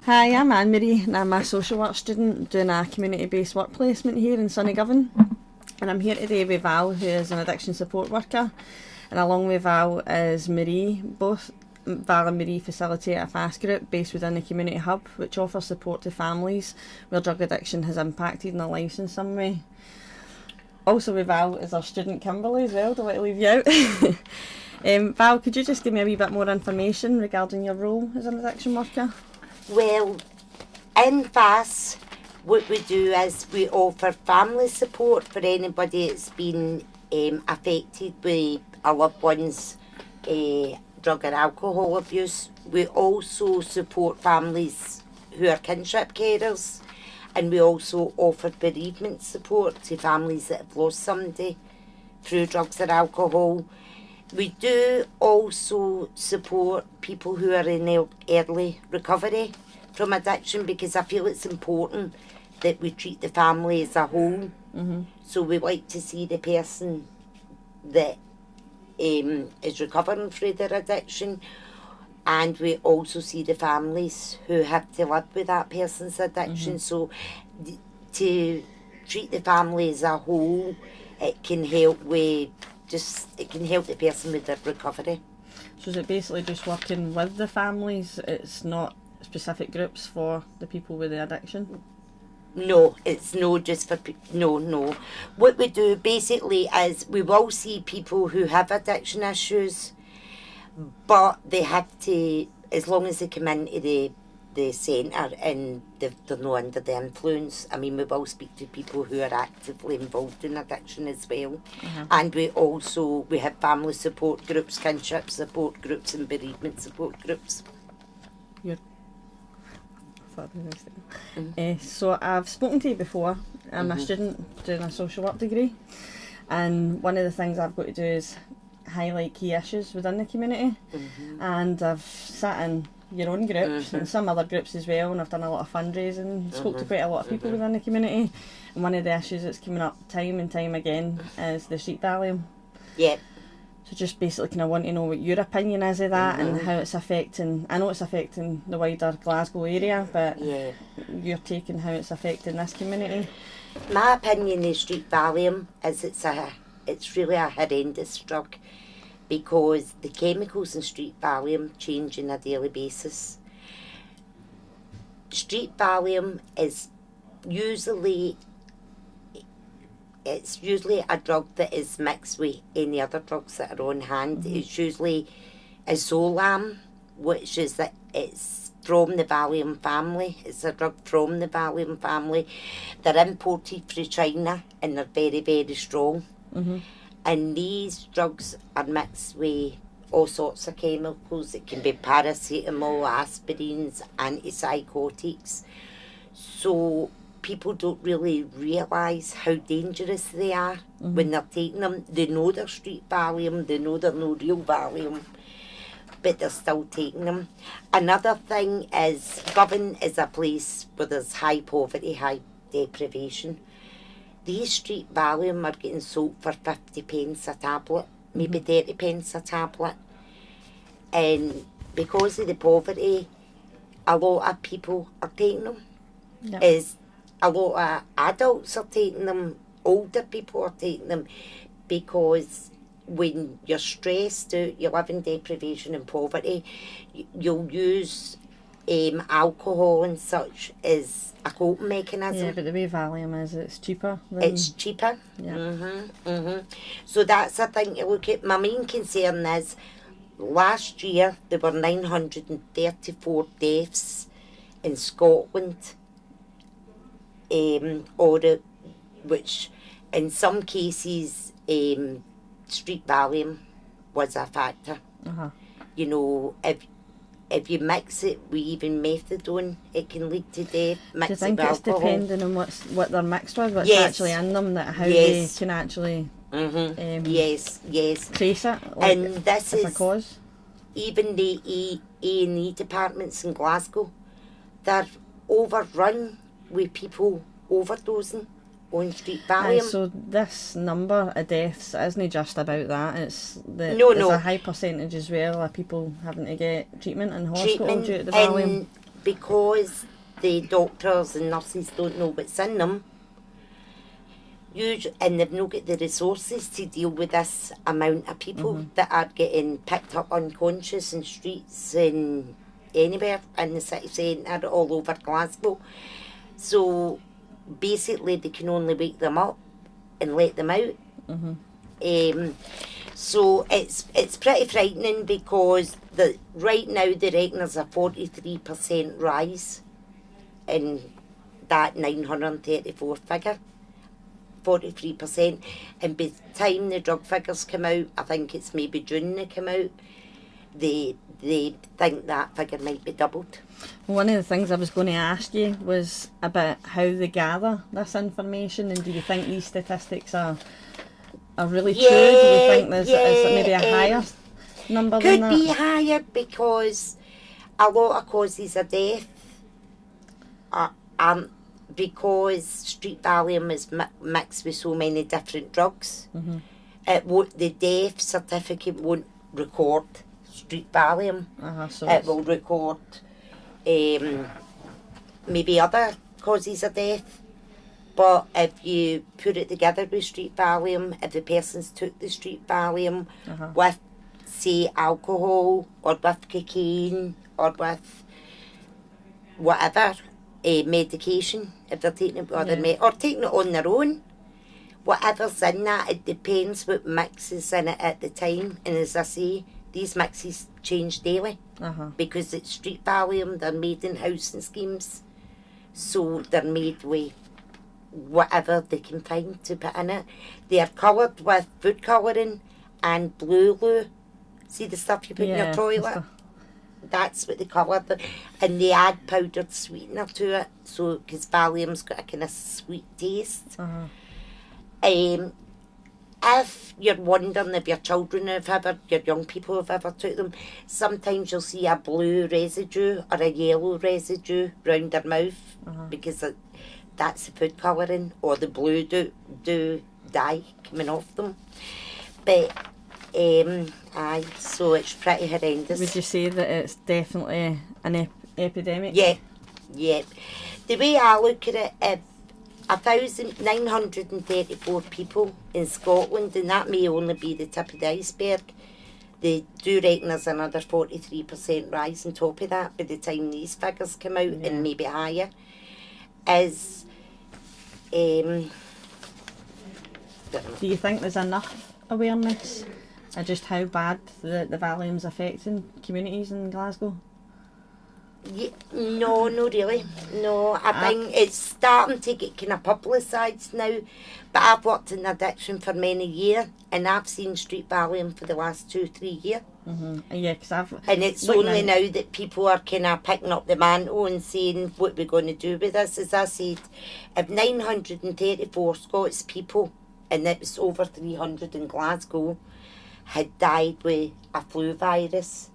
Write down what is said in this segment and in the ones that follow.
Hi, I'm Anne-Marie and I'm a social work student doing a community-based work placement here in sunny Govan. And I'm here today with Val, who is an addiction support worker, and along with Val is Marie. Both Val and Marie facilitate a FASS group based within the community hub, which offers support to families where drug addiction has impacted their lives in some way. Also with Val is our student Kimberly as well, don't want to leave you out. Val, could you just give me a wee bit more information regarding your role as an addiction worker? Well, in FASS, what we do is we offer family support for anybody that's been affected with a loved one's drug and alcohol abuse. We also support families who are kinship carers, and we also offer bereavement support to families that have lost somebody through drugs or alcohol. We do also support people who are in early recovery from addiction, because I feel it's important that we treat the family as a whole. Mm-hmm. So we like to see the person that is recovering from their addiction, and we also see the families who have to live with that person's addiction. So to treat the family as a whole, it can help with it can help the person with their recovery. So is it basically just working with the families? It's not specific groups for the people with the addiction? No, it's no just for no. What we do basically is we will see people who have addiction issues, but they have to, as long as they come into the centre and they're not under the influence. I mean, we will speak to people who are actively involved in addiction as well. And we have family support groups, kinship support groups and bereavement support groups. So I've spoken to you before. I'm a student doing a social work degree, and one of the things I've got to do is highlight key issues within the community. And I've sat in your own groups and some other groups as well, and I've done a lot of fundraising, spoke to quite a lot of people within the community, and one of the issues that's coming up time and time again is the street Valium. Yeah. So just basically kind of want to know what your opinion is of that and how it's affecting, I know it's affecting the wider Glasgow area, but your take on how it's affecting this community. My opinion of street Valium is it's really a horrendous drug, because the chemicals in street Valium change on a daily basis. Street Valium is usually a drug that is mixed with any other drugs that are on hand. It's usually a Zolam, which is that it's from the Valium family. It's a drug from the Valium family. They're imported from China and they're very, very strong. And these drugs are mixed with all sorts of chemicals. It can be paracetamol, aspirins, antipsychotics. So people don't really realise how dangerous they are when they're taking them. They know they're street Valium, they know they're no real Valium, but they're still taking them. Another thing is, Govan is a place where there's high poverty, high deprivation. These street Valium are getting sold for 50 pence a tablet, maybe 30 pence a tablet. And because of the poverty, a lot of people are taking them. A lot of adults are taking them, older people are taking them, because when you're stressed out, you live in deprivation and poverty, you'll use alcohol and such as a coping mechanism. Yeah, but the way Valium is, it's cheaper. It's cheaper. Yeah. So that's a thing to look at. My main concern is, last year there were 934 deaths in Scotland, which in some cases street Valium was a factor. You know, if you mix it with even methadone, it can lead to death. Do you think it's depending on what they're mixed with, what's actually in them, that how they can actually yes trace it, and this as is a cause? Even the A&E departments in Glasgow, they're overrun with people overdosing on street Valium. So this number of deaths isn't just about that, it's there's a high percentage as well of people having to get treatment in hospital due to the Valium. because the doctors and nurses don't know what's in them, and they've not got the resources to deal with this amount of people that are getting picked up unconscious in streets and anywhere in the city centre, all over Glasgow. So basically they can only wake them up and let them out. So it's pretty frightening, because right now they reckon there's a 43% rise in that 934 figure. 43%, and by the time the drug figures come out, I think it's maybe June they come out, they think that figure might be doubled. One of the things I was going to ask you was about how they gather this information, and do you think these statistics are really true? Do you think there's is it maybe a higher number than that? Could be higher, because a lot of causes of death are because street Valium is mixed with so many different drugs. The death certificate won't record street Valium. So it will record maybe other causes of death. But if you put it together with street Valium, if the person's took the street Valium with, say, alcohol or with cocaine or with whatever medication, if they're taking it or taking it on their own, whatever's in that, it depends what mix is in it at the time. And as I say, these mixes change daily because it's street Valium. They're made in housing schemes, so they're made with whatever they can find to put in it. They are coloured with food colouring and blue glue. See the stuff you put in your toilet? That's what they colour it. And they add powdered sweetener to it, so because Valium's got a kind of sweet taste. If you're wondering if your children have ever, your young people have ever took them, sometimes you'll see a blue residue or a yellow residue round their mouth, because that's the food colouring, or the blue do dye coming off them. But aye, so it's pretty horrendous. Would you say that it's definitely an epidemic? Yeah. The way I look at it, 1,934 people in Scotland, and that may only be the tip of the iceberg. They do reckon there's another 43% rise on top of that by the time these figures come out, and maybe higher. Do you think there's enough awareness of just how bad the Valium's affecting communities in Glasgow? No, not really. No, I think it's starting to get kind of publicised now. But I've worked in addiction for many years, and I've seen street Valium for the last 2-3 years. Yeah, because and it's only now that people are kind of picking up the mantle and saying what we're going to do with this. As I said, if 934 Scots people, and it was over 300 in Glasgow, had died with a flu virus,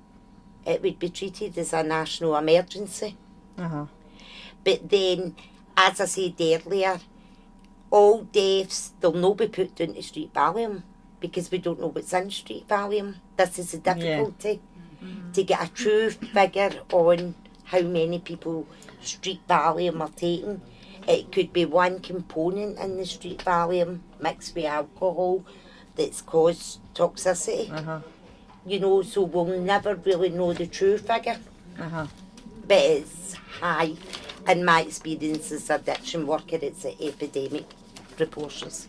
it would be treated as a national emergency. But then, as I said earlier, all deaths, they'll not be put down to street Valium, because we don't know what's in street Valium. This is the difficulty, to get a true figure on how many people street Valium are taking. It could be one component in the street Valium mixed with alcohol that's caused toxicity. You know, so we'll never really know the true figure. But it's high. In my experience as addiction worker, it's an epidemic proportions.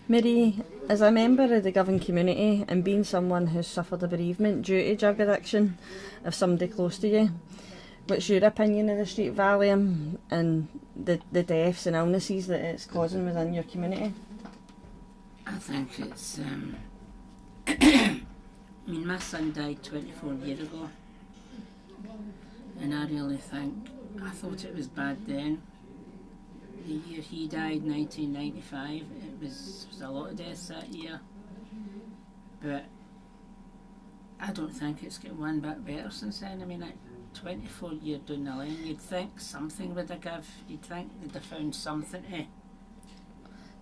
Marie, as a member of the Govan community and being someone who's suffered a bereavement due to drug addiction of somebody close to you, what's your opinion of the street Valium and the deaths and illnesses that it's causing within your community? I think it's I mean, my son died 24 years ago, and I really think, I thought it was bad then. The year he died, 1995, it was a lot of deaths that year, but I don't think it's got one bit better since then. I mean, at 24 years down the line, you'd think something would have give, you'd think they'd have found something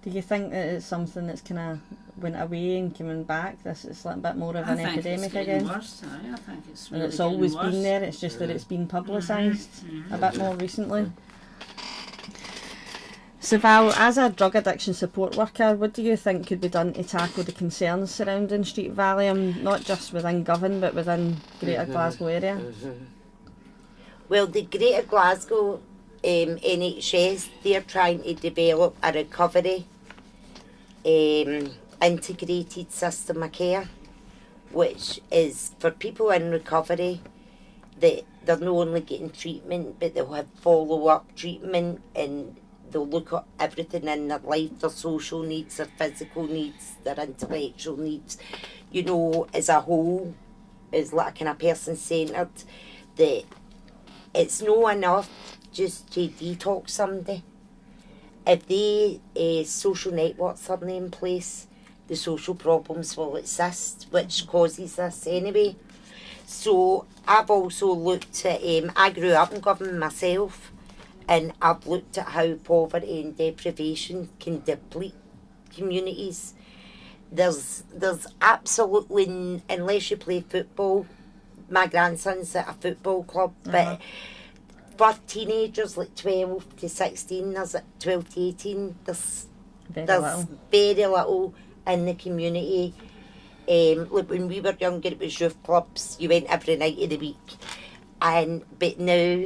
to Do you think that it's something that's kind of went away and coming back? This is like a bit more of an epidemic again. Worse. I think it's and really it's always worse. been there. It's just that it's been publicised a bit more recently. So Val, as a drug addiction support worker, what do you think could be done to tackle the concerns surrounding street Valium, not just within Govan but within Greater Glasgow area? Well, the Greater Glasgow NHS, they're trying to develop a recovery integrated system of care, which is for people in recovery that they're not only getting treatment but they'll have follow-up treatment, and they'll look at everything in their life, their social needs, their physical needs, their intellectual needs, you know, as a whole, as like kind of person-centred, that it's not enough just to detox somebody. If the social networks are in place, the social problems will exist, which causes this anyway. So I've also looked at, I grew up in Govan myself, and I've looked at how poverty and deprivation can deplete communities. There's absolutely, unless you play football, my grandson's at a football club, but for teenagers like 12 to 16, there's 12 to 18, there's very little in the community. Like when we were younger, it was youth clubs, you went every night of the week, but now,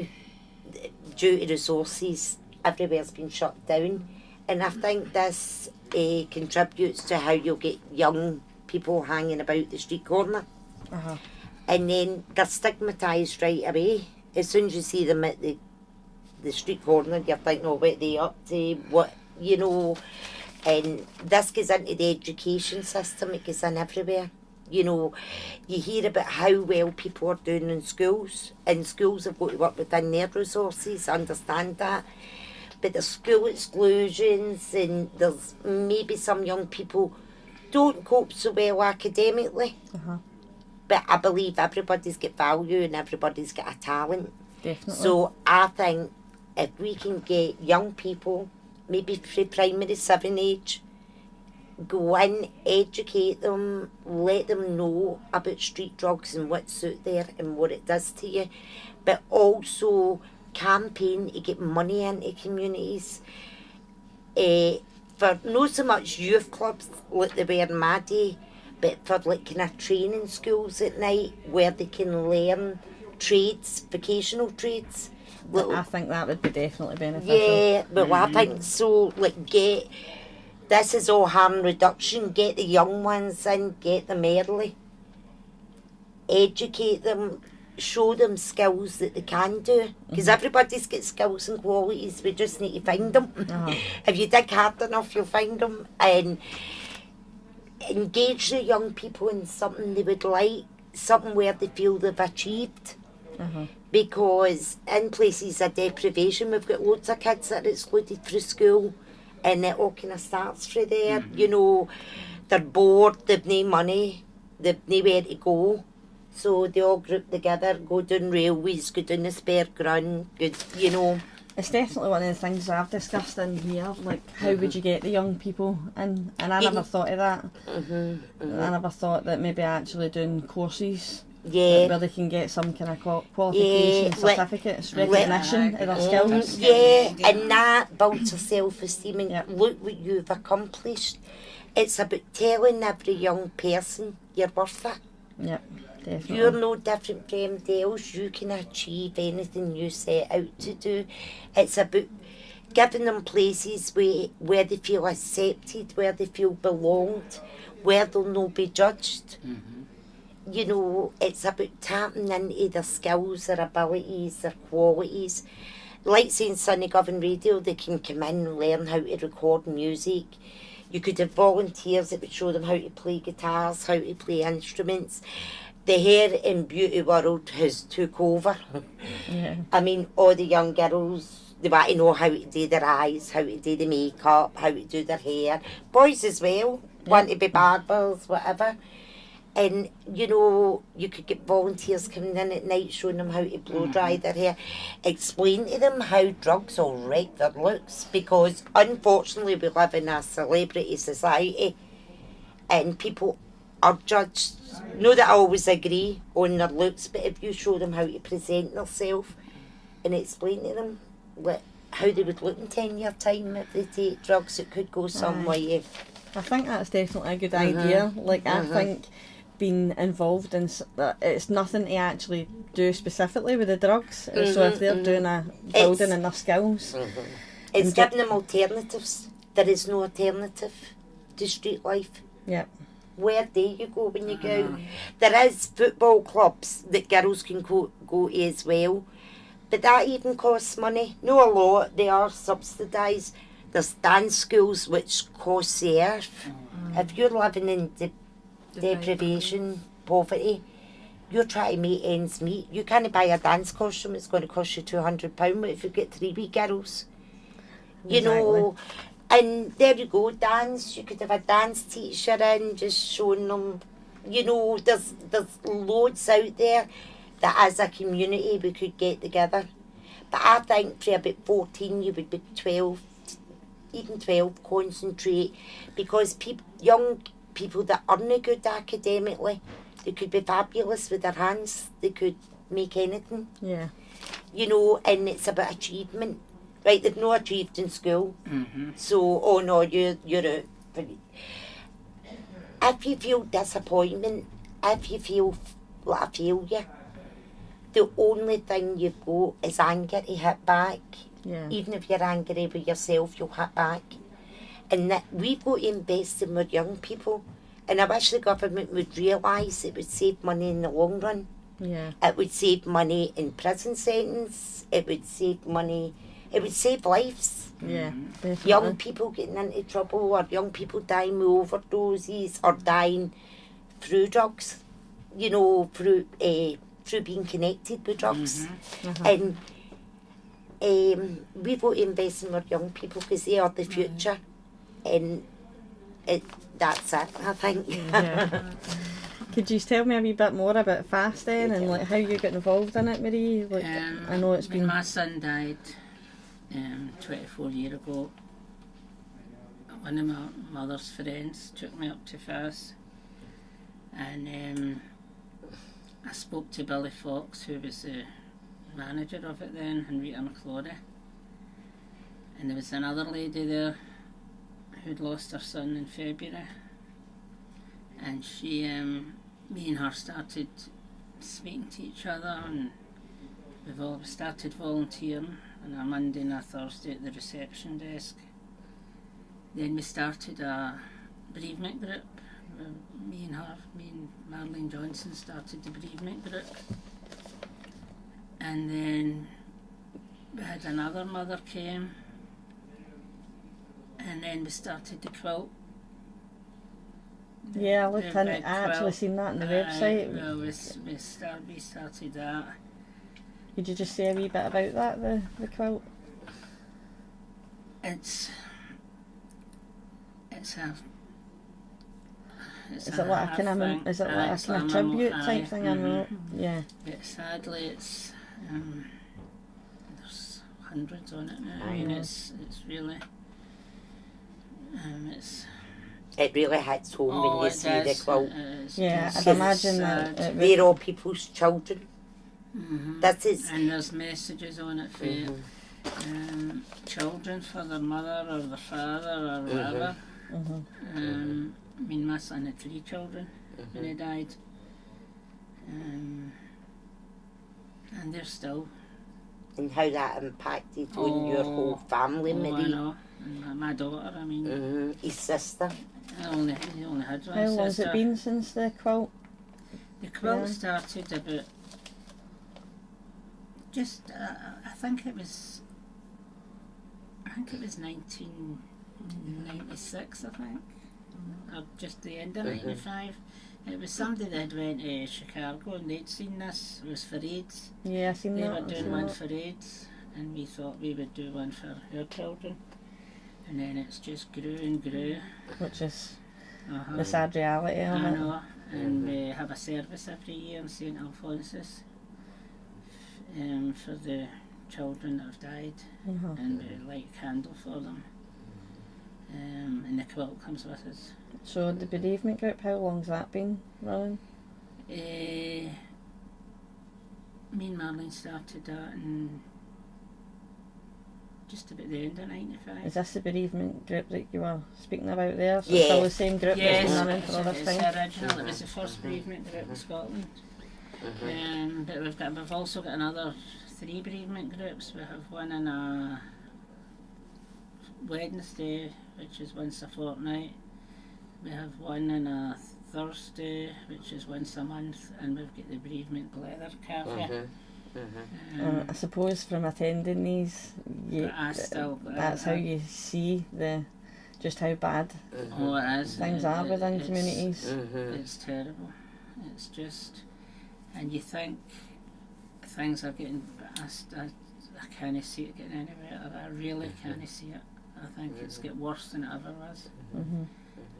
due to resources, everywhere's been shut down, and I think this contributes to how you'll get young people hanging about the street corner, and then they're stigmatised right away. As soon as you see them at the street corner, you're thinking, oh, what are they up to, what, you know, and this goes into the education system, it goes in everywhere. You know, you hear about how well people are doing in schools, and schools have got to work within their resources, understand that. But there's school exclusions, and there's maybe some young people don't cope so well academically. But I believe everybody's got value and everybody's got a talent. Definitely. So I think if we can get young people, maybe from primary 7 age, go in, educate them, let them know about street drugs and what's out there and what it does to you, but also campaign to get money into communities. For not so much youth clubs like they were in my day, but for like kind of training schools at night where they can learn trades, vocational trades. I think that would be definitely beneficial. Yeah, well I think so, like this is all harm reduction, get the young ones in, get them early, educate them, show them skills that they can do, because everybody's got skills and qualities, we just need to find them. If you dig hard enough you'll find them, and engage the young people in something they would like, something where they feel they've achieved. Because in places of deprivation we've got loads of kids that are excluded from school, and it all kind of starts from there. You know, they're bored, they've no money, they've nowhere to go, so they all group together, go down railways, go down the spare run, go, you know. It's definitely one of the things I've discussed in here, like how would you get the young people in, and I never thought of that. I never thought that maybe actually doing courses where they can get some kind of qualification, certificates, recognition of their skills. And that builds a self-esteem, and look what you've accomplished. It's about telling every young person you're worth it. Definitely. You're no different from anybody else. You can achieve anything you set out to do. It's about giving them places where they feel accepted, where they feel belonged, where they'll not be judged. You know, it's about tapping into their skills, their abilities, their qualities. Like saying Sunny Govan Radio, they can come in and learn how to record music. You could have volunteers that would show them how to play guitars, how to play instruments. The hair and beauty world has took over. I mean, all the young girls, they want to know how to do their eyes, how to do the makeup, how to do their hair. Boys as well, want to be barbers, whatever. And, you know, you could get volunteers coming in at night showing them how to blow dry their hair. Explain to them how drugs will wreck their looks, because unfortunately we live in a celebrity society and people are judged. Not that I always agree on their looks, but if you show them how to present themselves and explain to them how they would look in 10 years' time if they take drugs, it could go some way. I think that's definitely a good idea. Like, I think being involved in it's nothing to actually do specifically with the drugs. So if they're building in their skills, it's giving them alternatives. There is no alternative to street life. Yeah. Where do you go when you go out? There is football clubs that girls can go to as well, but that even costs money. Not a lot, they are subsidised. There's dance schools which cost the earth. If you're living in deprivation, poverty, you're trying to make ends meet. You can't buy a dance costume, it's going to cost you £200, but if you get 3 wee girls, you know. And there you go, dance. You could have a dance teacher in, just showing them, you know, there's loads out there that as a community we could get together. But I think for about 14 you would be 12, even 12, concentrate, because young people that aren't good academically, they could be fabulous with their hands, they could make anything. Yeah. You know, and it's about achievement. Right, they've not achieved in school, so, oh no, you're out. If you feel disappointment, if you feel like a failure, the only thing you've got is anger to hit back. Yeah. Even if you're angry with yourself, you'll hit back. And that we've got to invest in our young people. And I wish the government would realise it would save money in the long run. Yeah. It would save money in prison sentence. It would save money. It would save lives. Yeah, definitely. Young people getting into trouble, or young people dying with overdoses, or dying through drugs, you know, through being connected with drugs. And we've got to invest in our young people because they are the future. And that's it, I think. Yeah. Could you tell me a wee bit more about FASS then, and like how you got involved in it, Marie? Like, I know it's been. When my son died 24 years ago, one of my mother's friends took me up to FASS, and I spoke to Billy Fox, who was the manager of it then, and Rita McClory, and there was another lady there who'd lost her son in February, and she, me and her started speaking to each other, and we've all started volunteering on a Monday and a Thursday at the reception desk. Then we started a bereavement group. Me and Marlene Johnson started the bereavement group. And then we had another mother came. And then we started the quilt. Yeah, I looked in it. I actually seen that on the website. Well, we started that. Could you just say a wee bit about that, the quilt? It's is it like a kind of is it like a kind of tribute type thing? I know. Yeah. But sadly, it's there's hundreds on it now. I mean, it's really it's. It really hits home when you see the quilt. Yeah, I'd imagine that they're all people's children. That is. And there's messages on it for children, for their mother or their father or whatever. I mean, my son had 3 children when he died, and they're still. And how that impacted on your whole family, Marie. I know. And my daughter, I mean. His sister. He only had one sister. How long has it been since the quilt? The quilt started about. Just, I think it was 1996, I think, or just the end of 95. It was somebody that went to Chicago and they'd seen this. It was for AIDS. Yeah, I seen that. They were doing one for AIDS, and we thought we would do one for our children. And then it's just grew and grew. Which is the sad reality of it. I know. And we have a service every year in St Alphonsus for the children that have died, and we light a candle for them. And the quilt comes with us. So the bereavement group, how long's that been running? Me and Marlene started that in just about the end of 95. Is this the bereavement group that you were speaking about there? So Yeah. it's still the same group that's Yes, been running for all this it's time? original. It was the first bereavement group in Scotland. But we've also got another 3 bereavement groups. We have one on a Wednesday, which is once a fortnight. We have one on a Thursday, which is once a month, and we've got the bereavement leather cafe. I suppose from attending these, that's how you see just how bad Oh, it is. things are within communities. It's terrible. It's just, and you think things are getting, I can't see it getting any better. I really can't see it. I think it's get worse than it ever was.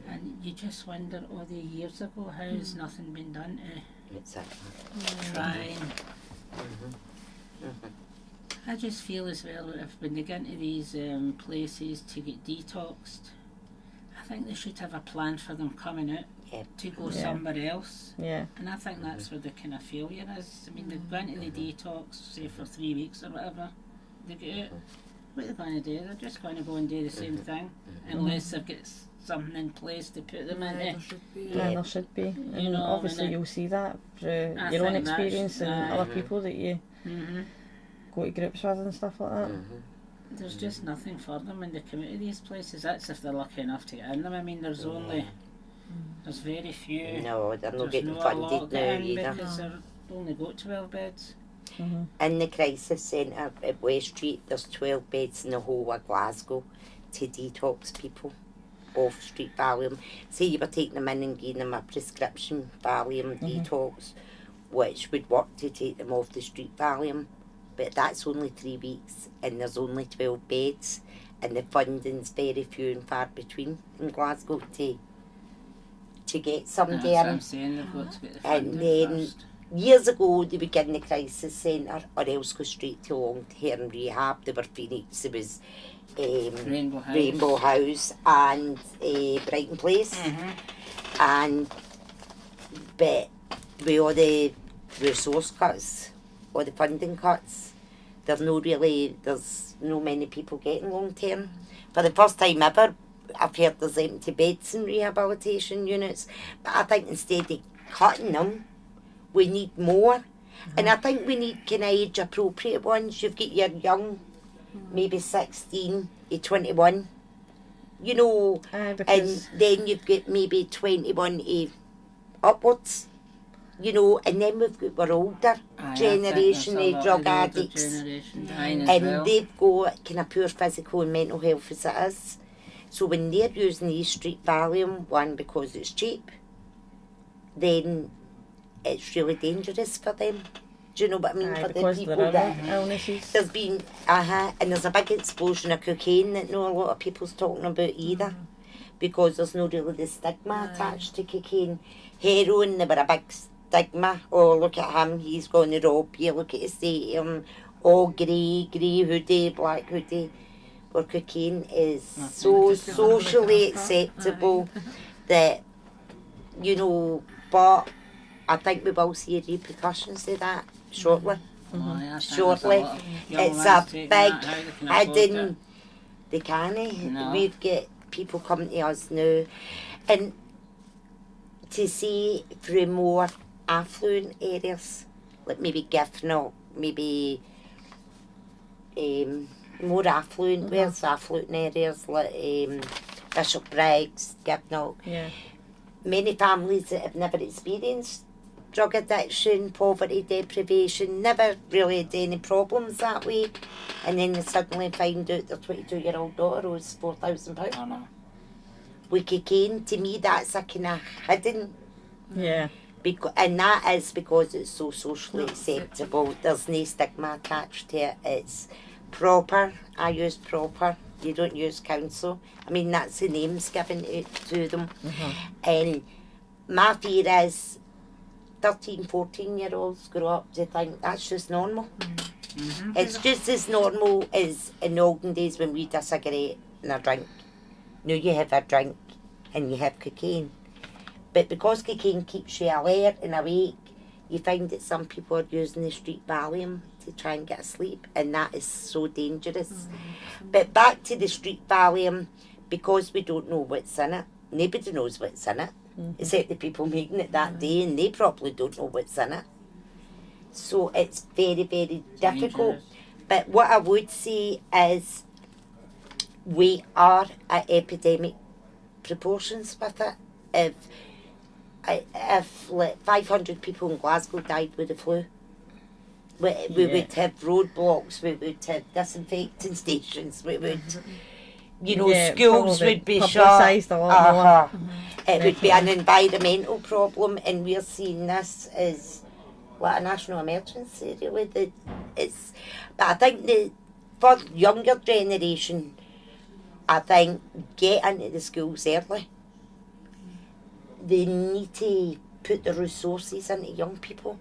And you just wonder, all the years ago, how has nothing been done to try and... I just feel as well, if when they get into these places to get detoxed, I think they should have a plan for them coming out to go somewhere else. Yeah. And I think that's where the kind of failure is. I mean, they've gone to the detox, say for 3 weeks or whatever, they get out. What are they going to do? They're just going to go and do the same thing, unless they've got something in place to put them in. Yeah, there should be. And obviously you'll see that through your own experience and other people that you go to groups with and stuff like that. There's just nothing for them when they come out of these places. That's if they're lucky enough to get in them. I mean, there's very few. No, they're not getting There's not a lot funded now getting either. because they've only got 12 beds. In the crisis centre at West Street, there's 12 beds in the whole of Glasgow to detox people off street Valium. Say you were taking them in and giving them a prescription Valium detox, which would work to take them off the street Valium, but that's only 3 weeks and there's only 12 beds, and the funding's very few and far between in Glasgow to get somebody That's what I'm in. saying, they've got to get the And funding then first. years ago, they would get in the crisis centre or else go straight to long-term rehab. There were Phoenix, there was Rainbow House. House and Brighton Place. But with all the resource cuts, all the funding cuts, there's no many people getting long-term. For the first time ever, I've heard there's empty beds in rehabilitation units, but I think instead of cutting them, we need more. And I think we need kind of age appropriate ones. You've got your young, maybe 16 to 21, you know, and then you've got maybe 21 to upwards, you know, and then we've got our older generation of drug addicts, and they've got kind of poor physical and mental health as it is. So when they're using these street Valium, one, because it's cheap, then it's really dangerous for them. Do you know what I mean? For the people that illnesses. There's been, and there's a big explosion of cocaine that not a lot of people's talking about either, because there's no really the stigma attached to cocaine. Heroin, there were a big stigma. Oh, look at him, he's going to rob you. Look at the state of him, all grey hoodie, black hoodie. Where cocaine is so socially acceptable that, you know, but I think we will see repercussions of that shortly. Shortly. It's a big hidden, they can't. No. We've got people coming to us now. And to see from more affluent areas, like maybe Giffnock, maybe more affluent, where's affluent areas like Bishop Briggs, Giffnock. Many families that have never experienced drug addiction, poverty, deprivation, never really had any problems that way, and then they suddenly find out their 22-year-old daughter owes £4,000 with cocaine. To me, that's a kind of hidden. And that is because it's so socially acceptable. There's no stigma attached to it. It's proper. I use proper. You don't use council. I mean, that's the names given to them. And my fear is 13, 14-year-olds grow up to think that's just normal. It's just as normal as in the olden days when we had a cigarette and a drink. Now you have a drink and you have cocaine. But because cocaine keeps you alert and awake, you find that some people are using the street Valium to try and get asleep, and that is so dangerous. But back to the street Valium, because we don't know what's in it, nobody knows what's in it, except the people making it that day, and they probably don't know what's in it. So it's very, very difficult. But what I would say is we are at epidemic proportions with it. If like 500 people in Glasgow died with the flu, we would have roadblocks, we would have disinfecting stations, we would, schools would be shut. A lot more. It would be an environmental problem, and we're seeing this as like a national emergency, really. But I think for younger generation, I think get into the schools early. They need to put the resources into young people.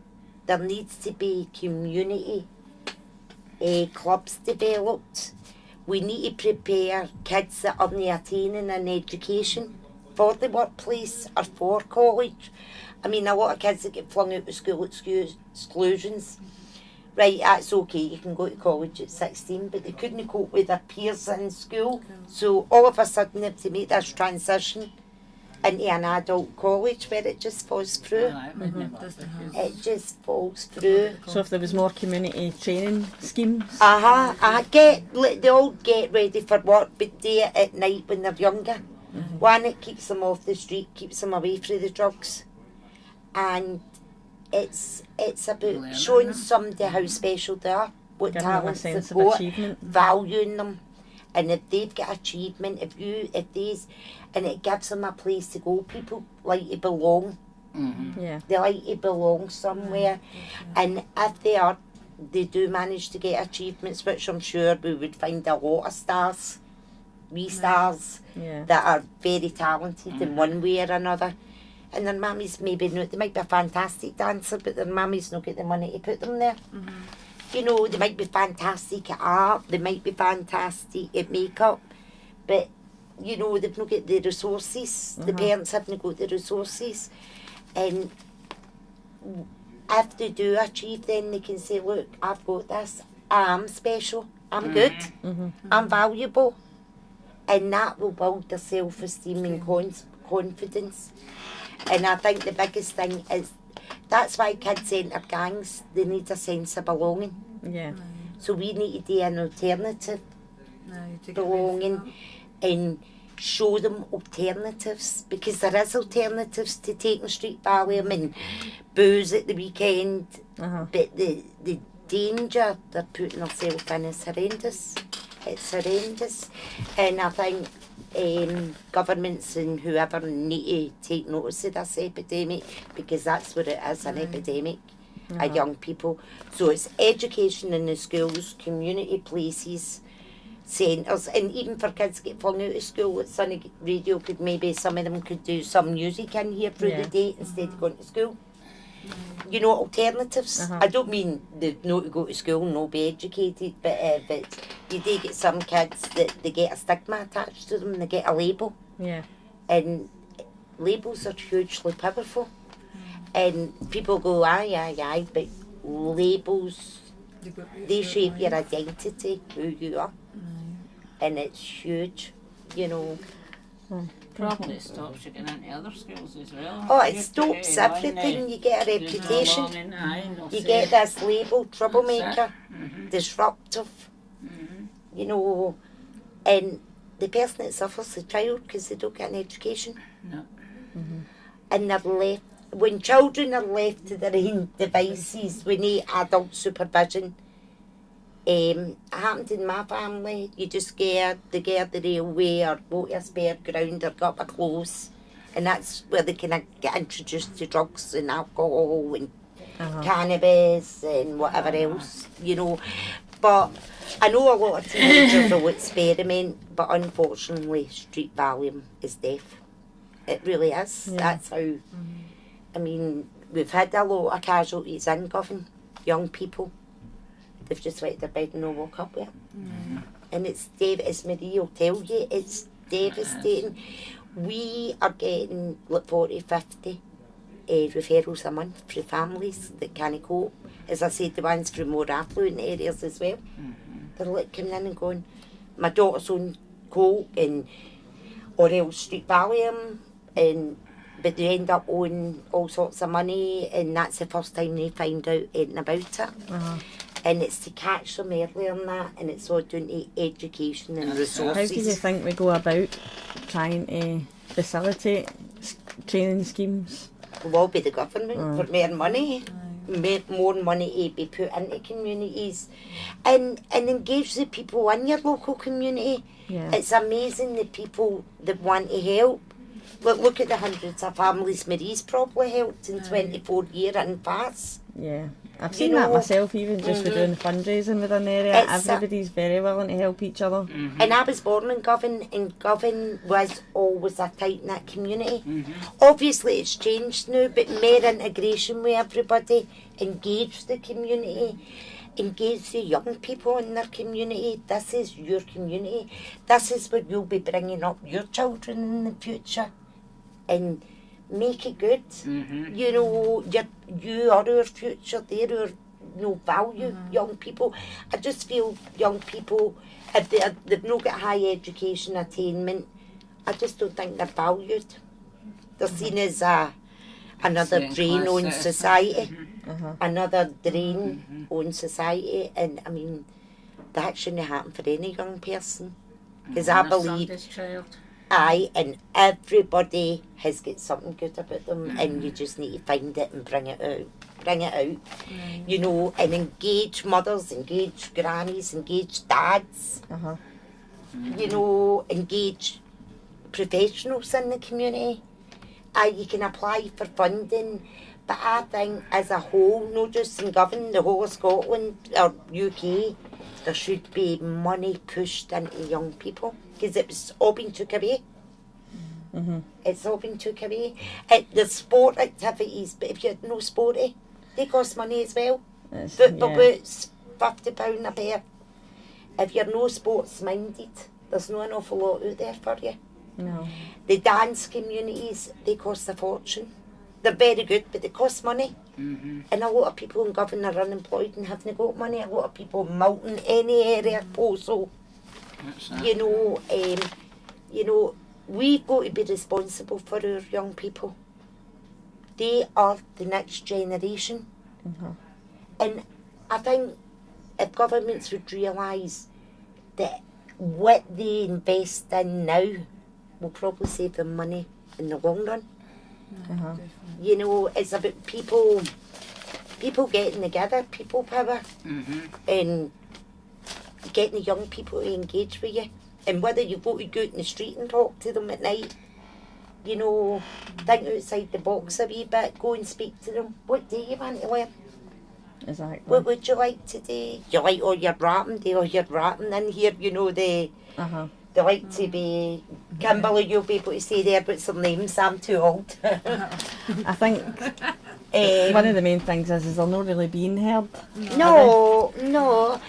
There needs to be community clubs developed. We need to prepare kids that are not attaining an education for the workplace or for college. I mean, a lot of kids that get flung out of school exclusions. Right, that's okay, you can go to college at 16, but they couldn't cope with their peers in school. So all of a sudden they have to make this transition into an adult college where it just falls through. It just falls through. So if there was more community training schemes? They all get ready for work, but do it at night when they're younger. One, it keeps them off the street, keeps them away from the drugs. And it's about showing somebody how special they are, what talents they've got, valuing them. And if they've got achievement, and it gives them a place to go. People like to belong. They like to belong somewhere. And if they do manage to get achievements, which I'm sure we would find a lot of stars, stars that are very talented in one way or another. And their mummies maybe not, they might be a fantastic dancer, but their mummies not get the money to put them there. They might be fantastic at art, they might be fantastic at makeup, but they've not got the resources. The parents haven't got the resources. And if they do achieve, then they can say, look, I've got this, I'm special, I'm good, I'm valuable. And that will build their self-esteem and confidence. And I think the biggest thing is, that's why kids enter gangs, they need a sense of belonging. So we need to do an alternative belonging and show them alternatives, because there is alternatives to taking street Valium and booze at the weekend, but the danger they're putting themselves in is horrendous. It's horrendous. And I think governments and whoever need to take notice of this epidemic, because that's what it is, an epidemic of young people. So it's education in the schools, community places, centres, and even for kids to get flung out of school, at Sunny Radio some of them could do some music in here through the day instead of going to school. Alternatives. I don't mean they not to go to school and not be educated, but you do get some kids that they get a stigma attached to them, they get a label. And labels are hugely powerful. And people go, aye, but labels, they shape your identity, who you are. And it's huge, Probably stops you getting into other schools as well. Oh, it stops everything. You get a reputation. You get this label, troublemaker, disruptive. And the person that suffers the child because they don't get an education. And they're left. When children are left to their own devices, we need adult supervision. It happened in my family. You just get the railway or go to a spare ground or go up a close, and that's where they can get introduced to drugs and alcohol and cannabis and whatever else, But I know a lot of teenagers will experiment, but unfortunately street Valium is death. It really is. Yeah. That's how, I mean, we've had a lot of casualties in Govan, young people. They've just went to bed and no woke up with it. And it's as Marie will tell you, it's devastating. We are getting like 40, 50 referrals a month for families that can't cope. As I said, the ones from more affluent areas as well. They're like coming in and going, my daughter's on coke or else street Valium, but they end up owing all sorts of money, and that's the first time they find out anything about it. And it's to catch them earlier than that, and it's all down to education and resources. How do you think we go about trying to facilitate training schemes? Will all be the government for more money, more money to be put into communities, and engage the people in your local community. Yeah. It's amazing the people that want to help. Look at the hundreds of families Marie's probably helped in 24 years in FASS. Yeah, I've seen that myself, even just for doing fundraising within the area. Everybody's very willing to help each other. And I was born in Govan, and Govan was always a tight-knit community. Obviously it's changed now, but more integration with everybody, engage the community, engage the young people in their community. This is your community. This is where you'll be bringing up your children in the future, and make it good. You know, you are our future. They're our value, young people. I just feel young people, if they've not got high education attainment, I just don't think they're valued. They're seen as another drain on society. Another drain on society. And I mean, that shouldn't happen for any young person. Because I believe and everybody has got something good about them, and you just need to find it and bring it out. You know, and engage mothers, engage grannies, engage dads. You know, engage professionals in the community. You can apply for funding, but I think as a whole, not just in Govan, the whole of Scotland or UK, there should be money pushed into young people, because it's all been took away. It's all been took away. The sport activities, but if you had no sporty, they cost money as well. Football boots, £50 a pair. If you're no sports minded, there's not an awful lot out there for you. No. The dance communities, they cost a fortune. They're very good, but they cost money. And a lot of people in Govan are unemployed and haven't got money. A lot of people melting any area also. You know, we've got to be responsible for our young people. They are the next generation. And I think if governments would realise that what they invest in now will probably save them money in the long run. You know, it's about people getting together, people power, and getting the young people to engage with you. And whether you've got to go out in the street and talk to them at night, you know, think outside the box a wee bit, go and speak to them. What do you want to learn? Exactly. What would you like to do? Do you like all your rapping? Do all your rapping in here? You know, they like to be... Kimberly, you'll be able to say there, but some names, I'm too old. I think one of the main things is they're not really being heard. No.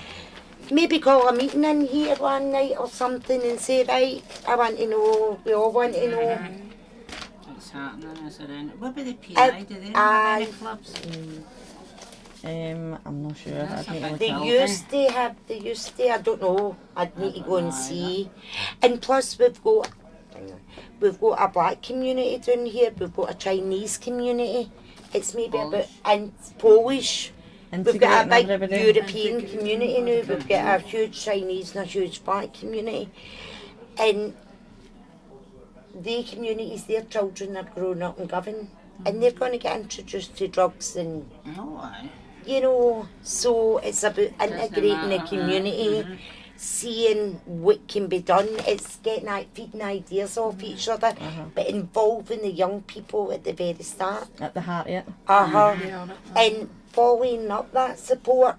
Maybe call a meeting in here one night or something and say, right, I want to know, we all want to know. What's happening, is there any... What about the PI? Do they have any clubs? I'm not sure. They used to, I don't know, I'd need to go and see. And plus we've got a black community down here, we've got a Chinese community, it's maybe about, and Polish. We've got a big European community now, we've got a huge Chinese and a huge black community. And the communities, their children are growing up in Govan, and they're going to get introduced to drugs and... You know, so it's about integrating the community, seeing what can be done. It's feeding ideas off each other, but involving the young people at the very start. At the heart, yeah. And following up that support.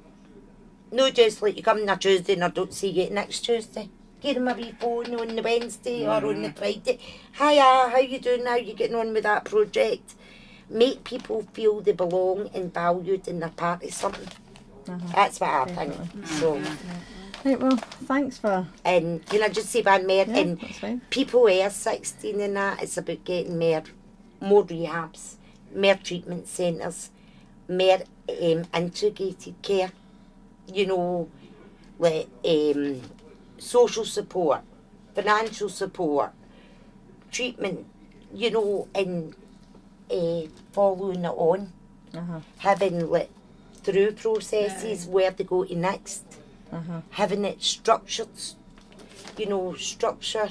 No just like you come on a Tuesday and I don't see you next Tuesday. give them a wee phone on the Wednesday or on the Friday. Hiya, how you doing now? You getting on with that project? Make people feel they belong and valued and they're part of something. That's what I think. So, Right, well, thanks for... and can I just say one more? Yeah, And that's fine. people who are 16 and that, it's about getting more rehabs, more treatment centres, more integrated care. You know, like social support, financial support, treatment, you know, and following it on. Having like through processes where they go to next. Having it structured, you know, structure,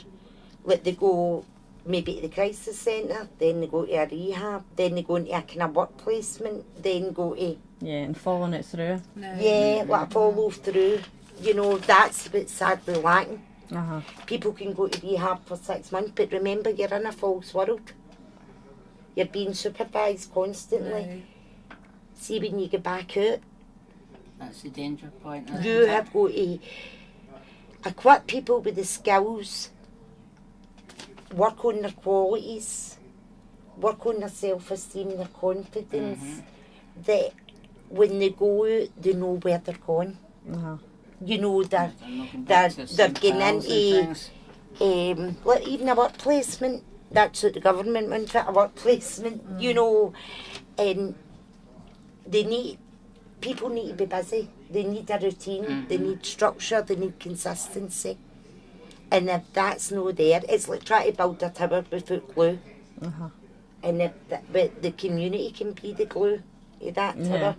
like they go maybe to the crisis centre, then they go to a rehab, then they go into a kind of work placement, then go to... Yeah, and following it through. Yeah, like follow through. You know, that's what's sadly lacking. People can go to rehab for 6 months, but remember, you're in a false world. You're being supervised constantly. See, when you get back out, That's the danger point. you have got to equip people with the skills, work on their qualities, work on their self-esteem, their confidence, that when they go out, they know where they're going. You know, they're getting into, like even a work placement. That's what the government wants, a work placement, you know, and people need to be busy. They need a routine, they need structure, they need consistency. And if that's not there, it's like trying to build a tower without glue. And if but the community can be the glue of that tower.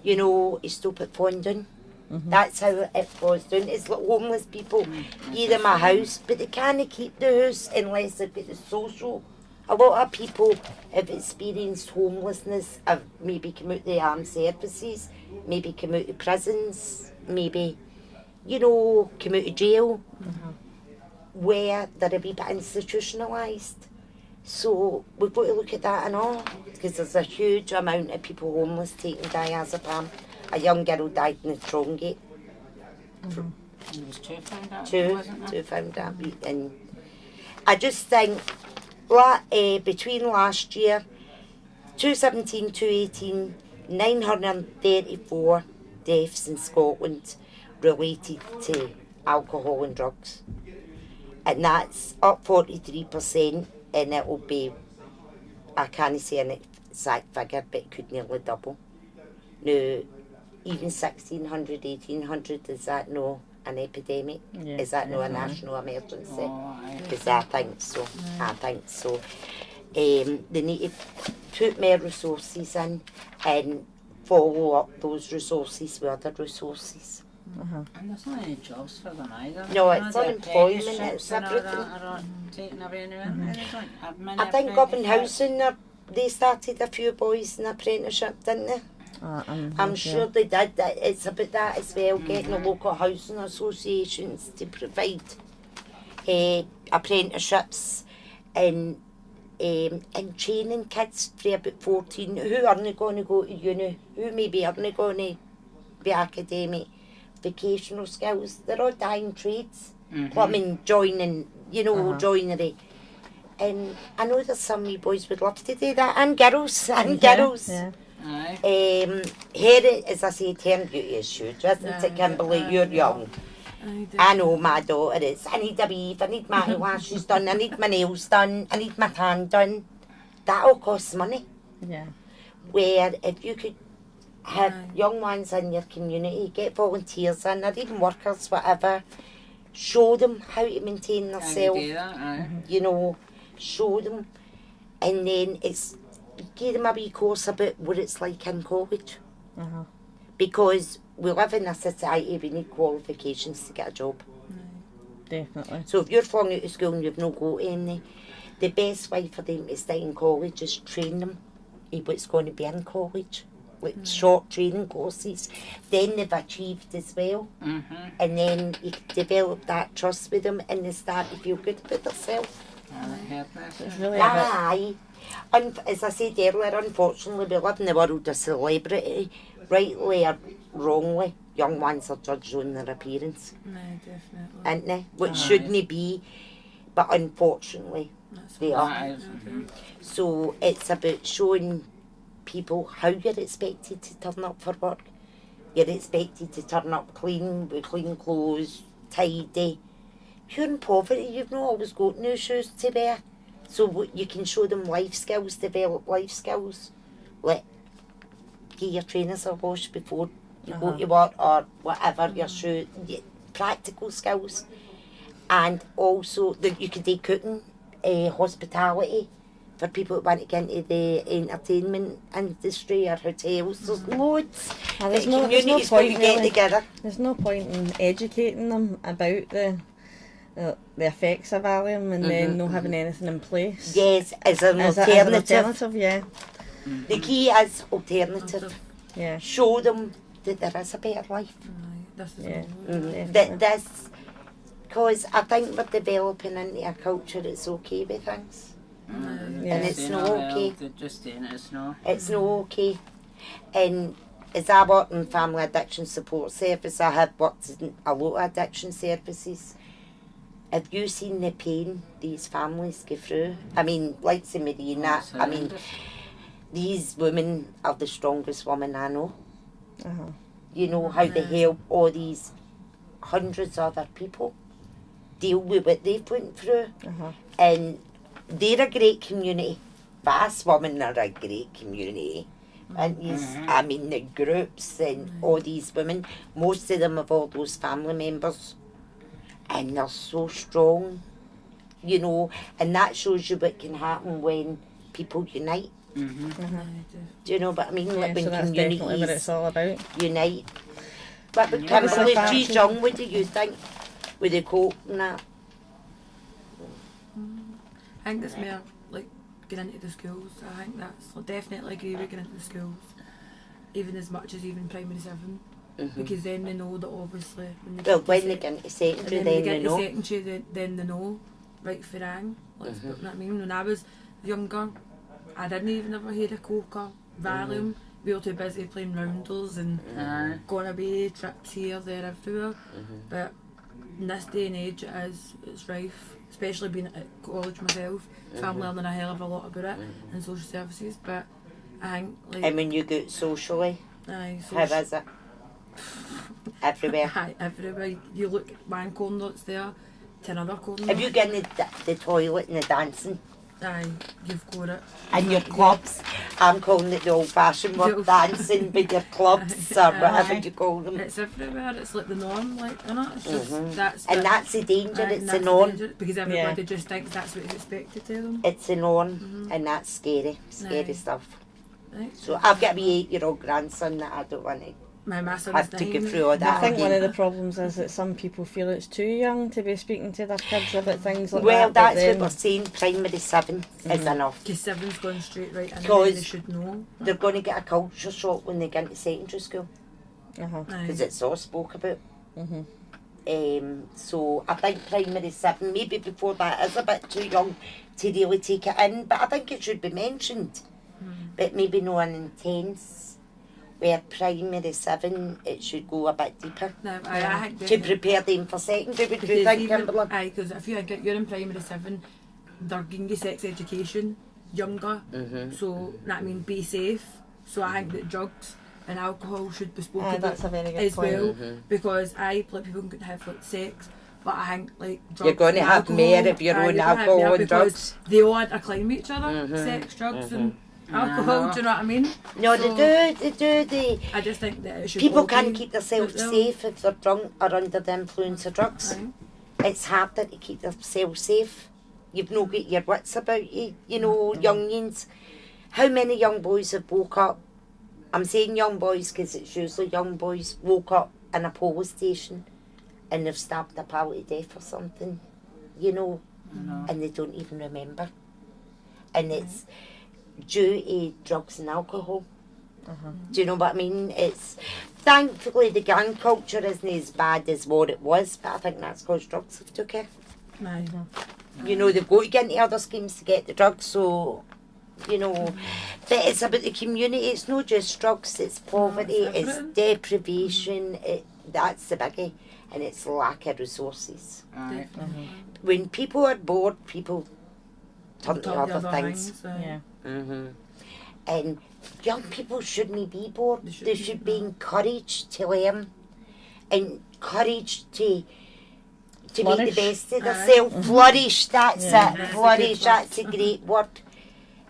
You know, you stop it falling down. That's how it falls down. It's like homeless people, give them a house, but they can't keep the house unless they've got the social. A lot of people have experienced homelessness, have maybe come out of the armed services, maybe come out of prisons, maybe, you know, come out of jail, where they're a wee bit institutionalised. So we've got to look at that and all, because there's a huge amount of people homeless taking diazepam. A young girl died in the Trongate. There was two found out, Two wasn't there? found out. And I just think, between last year, 2017, 2018, 934 deaths in Scotland related to alcohol and drugs. And that's up 43%, and it will be, I can't say an exact figure, but it could nearly double. Now, even 1600, 1800, is that no an epidemic? Is that no a national emergency? Because I think so. I think so. They need to put more resources in and follow up those resources with other resources. And there's not any jobs for them either. No, You know, it's the unemployment, apprenticeships it's and all everything. that are all taken away now, and they don't have many I think Govan apprenticeships. Housing, they started a few boys in apprenticeship, didn't they? I'm sure they did. It's about that as well, getting the local housing associations to provide apprenticeships and training kids for about 14 who aren't going to go to uni, who maybe aren't going to be academic, vocational skills. They're all dying trades. Plumbing, joining, you know, joinery. And I know there's some wee boys would love to do that, and girls, girls. Here, as I say, term beauty is huge, isn't it, Kimberly? You're young. I know my daughter is. I need a weave, I need my eyelashes done, I need my nails done, I need my tan done. That all costs money. Where if you could have young ones in your community, get volunteers in, or even workers, whatever, show them how to maintain themselves, you know, show them, and then it's give them a wee course about what it's like in college. Because we live in a society, we need qualifications to get a job. Definitely. So if you're flung out of school and you've not got any, the best way for them to stay in college is train them in what's going to be in college. Like short training courses. Then they've achieved as well. And then you develop that trust with them and they start to feel good about themselves. It's really Aye. And as I said earlier, unfortunately we live in the world of celebrity, rightly or wrongly. young ones are judged on their appearance, No, definitely. aren't they? Which Aye. shouldn't be, but unfortunately That's they what are. Aye. So it's about showing people how you're expected to turn up for work. You're expected to turn up clean, with clean clothes, tidy. If you're in poverty, you've not always got new shoes to wear. So you can show them life skills, develop life skills. Like, get your trainers a wash before you go to work, or whatever, your shoe, practical skills. And also that you could do cooking, hospitality for people that want to get into the entertainment industry or hotels. There's loads. There's The no community's got to point get really. together. There's no point in educating them about the effects of Valium and then not having anything in place. Yes, as an As alternative. an alternative, yeah. The key is alternative. Yeah. Show them that there is a better life. This is Yeah. all. That this, because I think we're developing into a culture that's okay with things. Yeah. And it's not okay. They're just saying it's not. It's not okay. And as I work in family addiction support service, I have worked in a lot of addiction services. Have you seen the pain these families go through? I mean, like Marie and that, I mean, these women are the strongest women I know. Uh-huh. You know, how they help all these hundreds of other people deal with what they've went through. Uh-huh. And they're a great community. FASS women are a great community. And I mean, the groups and all these women, most of them have all those family members. And they're so strong, you know, and that shows you what can happen when people unite. Do you know what I mean? Yeah, Like when so that's definitely what communities it's all about. unite. But Yeah, Kimberly, that's a she's fact. young, what do you think? With the cope and that? I think it's more like getting into the schools. I think that's, I definitely agree with getting into the schools, even as much as even primary 7, because then they know that obviously when they Well, get to when they sec- get into and secondary, then when then they they get to know. secondary, then they know right for wrong. Let's put that. I mean, when I was younger, I didn't even ever hear of coca, Valium. We were too busy playing rounders and going away, trips here, there, everywhere. But in this day and age, it's rife, especially being at college myself. So I'm learning a hell of a lot about it in social services. But I think, like, And when you go out socially, aye, how is it? Everywhere. aye, everywhere. You look at one corner, it's there, to another corner. If you get in the toilet and the dancing, Aye, you've got it. and your clubs, I'm calling it the old-fashioned word, dancing with your clubs or whatever you call them. It's everywhere. It's like the norm, like, you know. It's just that's. And that's the danger, aye, it's and the that's norm. danger, because everybody just thinks that's what is expected to them. It's the norm, and that's scary Aye. stuff. Right? So I've got a wee 8-year-old grandson that I don't want to My son have is to go 9. through all I that think one again. of the problems is that some people feel it's too young to be speaking to their kids about things like Well, that. that's but what we're saying, primary 7 is enough. Because 7's going straight right in, and Because- they should know. They're going to get a culture shock when they get into secondary school, Uh-huh. because Aye. it's all spoke about. Mhm. So I think primary 7, maybe before that, is a bit too young to really take it in, but I think it should be mentioned. But maybe not an intense, where primary 7, it should go a bit deeper. No, I think To definitely- prepare them for secondary, would you because think, even- Kimberly? Aye, because if you think you're in primary 7, they're giving you sex education younger. So that means be safe. So I think that drugs and alcohol should be spoken Aye, about that's a very good as point. well, because like people can have like sex, but I think like drugs You're going to and have alcohol, more of your aye, own you're gonna have alcohol more and because drugs. they all interclaim each other, sex, drugs and alcohol. Do you know what I mean? No, So- they do. I just think that it should People all can't be keep themselves like them. safe if they're drunk or under the influence of drugs. Aye. It's harder to keep themselves safe. You've no got your wits about you, you know, youngins. How many young boys have woke up? I'm saying young boys because it's usually young boys woke up in a police station and they've stabbed a pal to death or something, you know, and they don't even remember. And it's due to drugs and alcohol. Do you know what I mean? It's thankfully the gang culture isn't as bad as what it was, but I think that's because drugs have took it. Aye. You know, they've got to get into other schemes to get the drugs, so you know. But it's about the community. It's not just drugs, it's poverty, it's everything. deprivation. That's the biggie. And it's lack of resources. Aye. When people are bored, people turn to other things. Yeah. And young people shouldn't be bored. They They shouldn't, should be encouraged to learn, encouraged to make Flourish. the best of themselves. Flourish, that's Yeah. it. That's a Flourish, good that's a great word.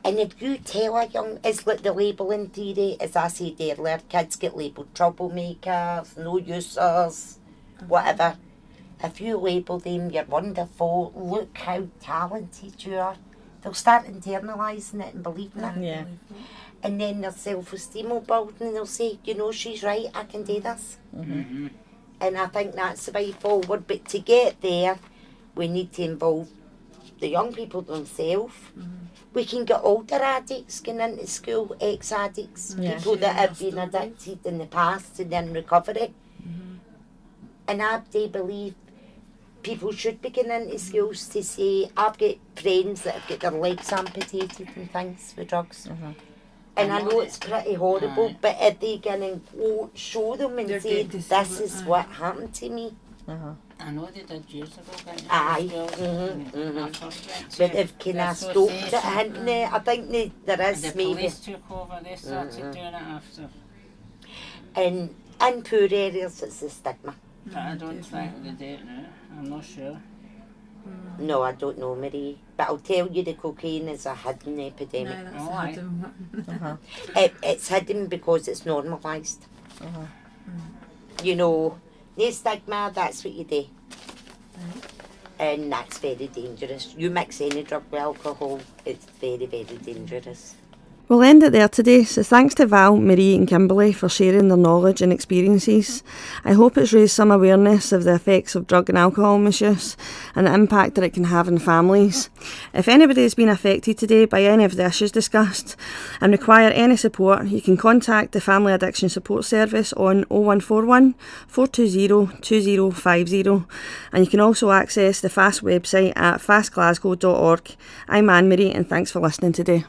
And if you tell a young, it's like the labelling theory, as I said earlier, kids get labelled troublemakers, no users, whatever. If you label them, you're wonderful, look how talented you are, they'll start internalising it and believing it. Yeah. And then their self-esteem will build and they'll say, you know, she's right, I can do this. And I think that's the way forward. But to get there, we need to involve the young people themselves. We can get older addicts going into school, ex-addicts, Yeah. people that have been Sharing their story. addicted in the past and in recovery. And I do believe people should be going into schools to say, I've got friends that have got their legs amputated and things with drugs. And I know it's pretty horrible, Aye. but if they can and go show them and They're say, getting to see this what- is aye. what happened to me. I know they did years ago. Getting Aye. schools, when I first went to But they've kind the of stopped it, association. hadn't they? I think there The is maybe. police took over, they started doing it after. In poor areas, it's a stigma. But I don't think they do it now. I'm not sure. No, I don't know, Marie. But I'll tell you, the cocaine is a hidden epidemic. No, that's Oh, a aye. hidden one. It's hidden because it's normalised. You know, no stigma, that's what you do. And that's very dangerous. You mix any drug with alcohol, it's very, very dangerous. We'll end it there today, so thanks to Val, Marie and Kimberly for sharing their knowledge and experiences. I hope it's raised some awareness of the effects of drug and alcohol misuse and the impact that it can have on families. If anybody has been affected today by any of the issues discussed and require any support, you can contact the Family Addiction Support Service on 0141 420 2050, and you can also access the FASS website at fassglasgow.org. I'm Anne-Marie and thanks for listening today.